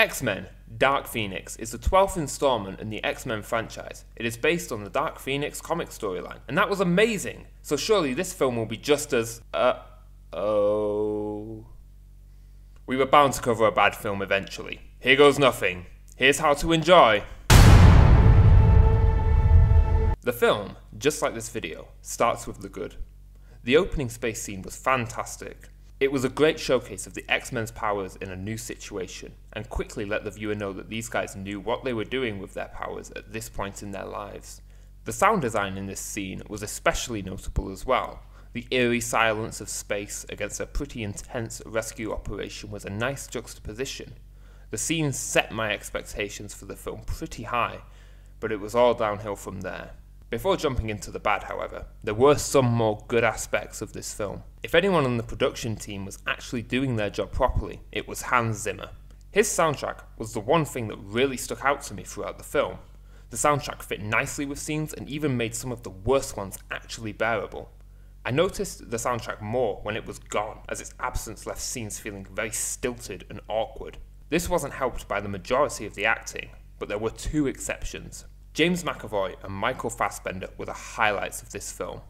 X-Men Dark Phoenix is the 12th installment in the X-Men franchise. It is based on the Dark Phoenix comic storyline, and that was amazing, so surely this film will be just as... We were bound to cover a bad film eventually. Here goes nothing. Here's how to enjoy. The film, just like this video, starts with the good. The opening space scene was fantastic. It was a great showcase of the X-Men's powers in a new situation, and quickly let the viewer know that these guys knew what they were doing with their powers at this point in their lives. The sound design in this scene was especially notable as well. The eerie silence of space against a pretty intense rescue operation was a nice juxtaposition. The scene set my expectations for the film pretty high, but it was all downhill from there. Before jumping into the bad, however, there were some more good aspects of this film. If anyone on the production team was actually doing their job properly, it was Hans Zimmer. His soundtrack was the one thing that really stuck out to me throughout the film. The soundtrack fit nicely with scenes and even made some of the worst ones actually bearable. I noticed the soundtrack more when it was gone, as its absence left scenes feeling very stilted and awkward. This wasn't helped by the majority of the acting, but there were two exceptions. James McAvoy and Michael Fassbender were the highlights of this film.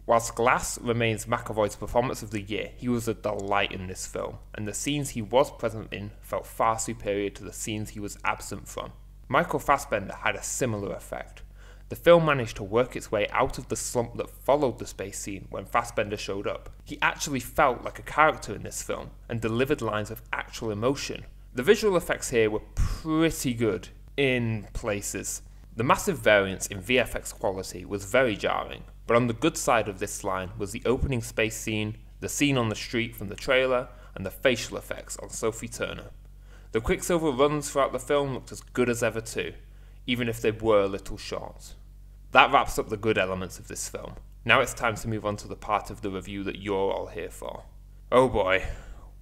Whilst Glass remains McAvoy's performance of the year, he was a delight in this film, and the scenes he was present in felt far superior to the scenes he was absent from. Michael Fassbender had a similar effect. The film managed to work its way out of the slump that followed the space scene when Fassbender showed up. He actually felt like a character in this film, and delivered lines with actual emotion. The visual effects here were pretty good, in places. The massive variance in VFX quality was very jarring, but on the good side of this line was the opening space scene, the scene on the street from the trailer, and the facial effects on Sophie Turner. The Quicksilver runs throughout the film looked as good as ever too, even if they were a little short. That wraps up the good elements of this film. Now it's time to move on to the part of the review that you're all here for. Oh boy,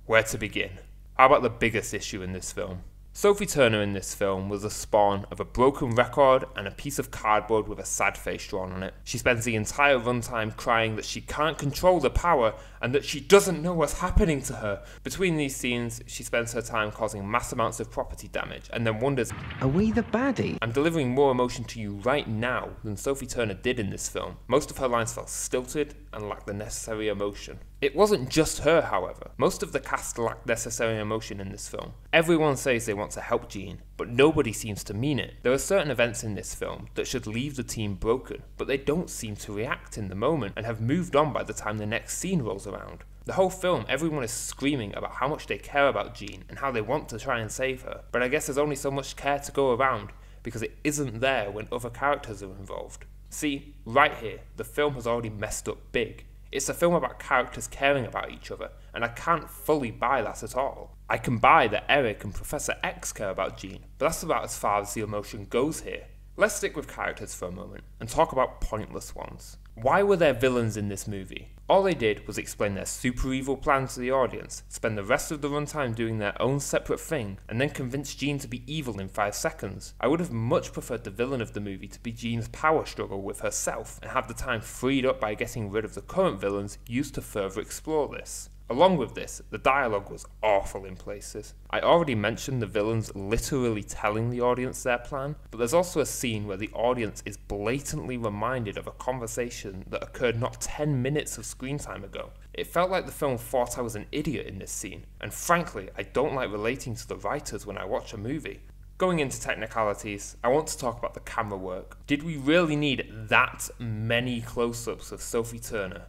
where to begin? How about the biggest issue in this film? Sophie Turner in this film was the spawn of a broken record and a piece of cardboard with a sad face drawn on it. She spends the entire runtime crying that she can't control the power and that she doesn't know what's happening to her. Between these scenes, she spends her time causing mass amounts of property damage and then wonders, are we the baddie? I'm delivering more emotion to you right now than Sophie Turner did in this film. Most of her lines felt stilted and lacked the necessary emotion. It wasn't just her, however. Most of the cast lacked necessary emotion in this film. Everyone says they want to help Jean, but nobody seems to mean it. There are certain events in this film that should leave the team broken, but they don't seem to react in the moment and have moved on by the time the next scene rolls around. The whole film, everyone is screaming about how much they care about Jean and how they want to try and save her, but I guess there's only so much care to go around because it isn't there when other characters are involved. See, right here, the film has already messed up big. It's a film about characters caring about each other, and I can't fully buy that at all. I can buy that Eric and Professor X care about Jean, but that's about as far as the emotion goes here. Let's stick with characters for a moment, and talk about pointless ones. Why were there villains in this movie? All they did was explain their super evil plan to the audience, spend the rest of the runtime doing their own separate thing, and then convince Jean to be evil in 5 seconds. I would have much preferred the villain of the movie to be Jean's power struggle with herself, and have the time freed up by getting rid of the current villains used to further explore this. Along with this, the dialogue was awful in places. I already mentioned the villains literally telling the audience their plan, but there's also a scene where the audience is blatantly reminded of a conversation that occurred not 10 minutes of screen time ago. It felt like the film thought I was an idiot in this scene, and frankly, I don't like relating to the writers when I watch a movie. Going into technicalities, I want to talk about the camera work. Did we really need that many close-ups of Sophie Turner?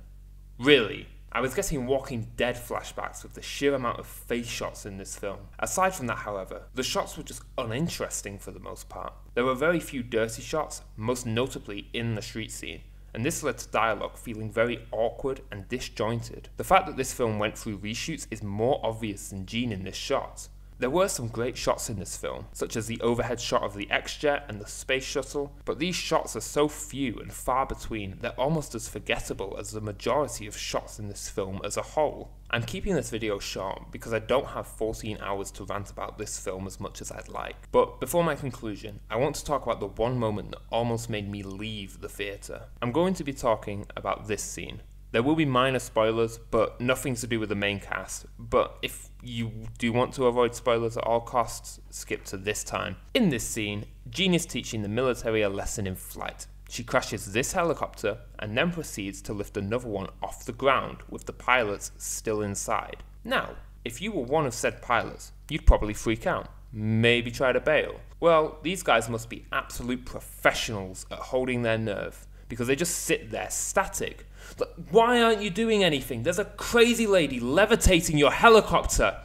Really? I was getting Walking Dead flashbacks with the sheer amount of face shots in this film. Aside from that, however, the shots were just uninteresting for the most part. There were very few dirty shots, most notably in the street scene, and this led to dialogue feeling very awkward and disjointed. The fact that this film went through reshoots is more obvious than Jean in this shot. There were some great shots in this film, such as the overhead shot of the X-Jet and the space shuttle, but these shots are so few and far between they're almost as forgettable as the majority of shots in this film as a whole. I'm keeping this video short because I don't have 14 hours to rant about this film as much as I'd like. But before my conclusion, I want to talk about the one moment that almost made me leave the theatre. I'm going to be talking about this scene. There will be minor spoilers, but nothing to do with the main cast. But if you do want to avoid spoilers at all costs, skip to this time. In this scene, Jean is teaching the military a lesson in flight. She crashes this helicopter and then proceeds to lift another one off the ground with the pilots still inside. Now, if you were one of said pilots, you'd probably freak out, maybe try to bail. Well, these guys must be absolute professionals at holding their nerve, because they just sit there static. Like, why aren't you doing anything? There's a crazy lady levitating your helicopter!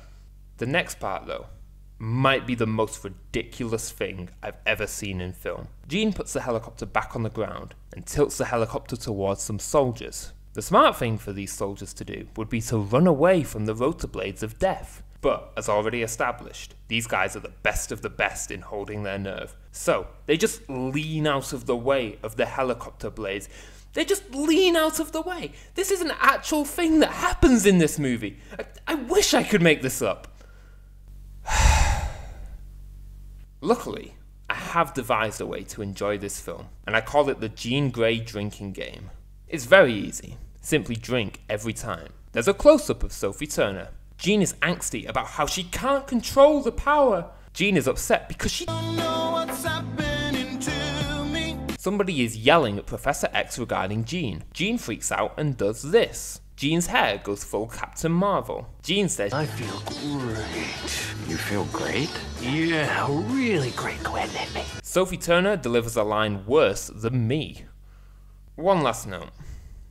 The next part, though, might be the most ridiculous thing I've ever seen in film. Jean puts the helicopter back on the ground and tilts the helicopter towards some soldiers. The smart thing for these soldiers to do would be to run away from the rotor blades of death. But, as already established, these guys are the best of the best in holding their nerve. So, they just lean out of the way of the helicopter blades. They just lean out of the way. This is an actual thing that happens in this movie. I wish I could make this up. Luckily, I have devised a way to enjoy this film, and I call it the Jean Grey drinking game. It's very easy. Simply drink every time. There's a close-up of Sophie Turner. Jean is angsty about how she can't control the power. Jean is upset because she don't know what's happening to me. Somebody is yelling at Professor X regarding Jean. Jean freaks out and does this. Jean's hair goes full Captain Marvel. Jean says, I feel great. You feel great? Yeah, really great. Go ahead and hit me. Sophie Turner delivers a line worse than me. One last note.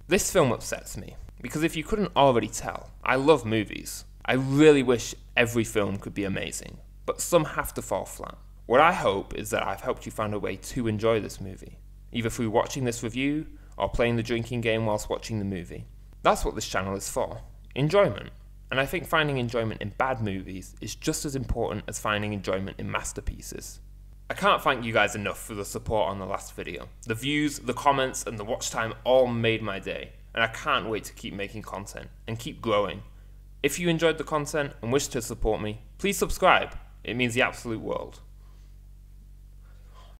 This film upsets me, because if you couldn't already tell, I love movies. I really wish every film could be amazing, but some have to fall flat. What I hope is that I've helped you find a way to enjoy this movie, either through watching this review or playing the drinking game whilst watching the movie. That's what this channel is for, enjoyment. And I think finding enjoyment in bad movies is just as important as finding enjoyment in masterpieces. I can't thank you guys enough for the support on the last video. The views, the comments, and the watch time all made my day, and I can't wait to keep making content and keep growing. If you enjoyed the content and wish to support me, please subscribe. It means the absolute world.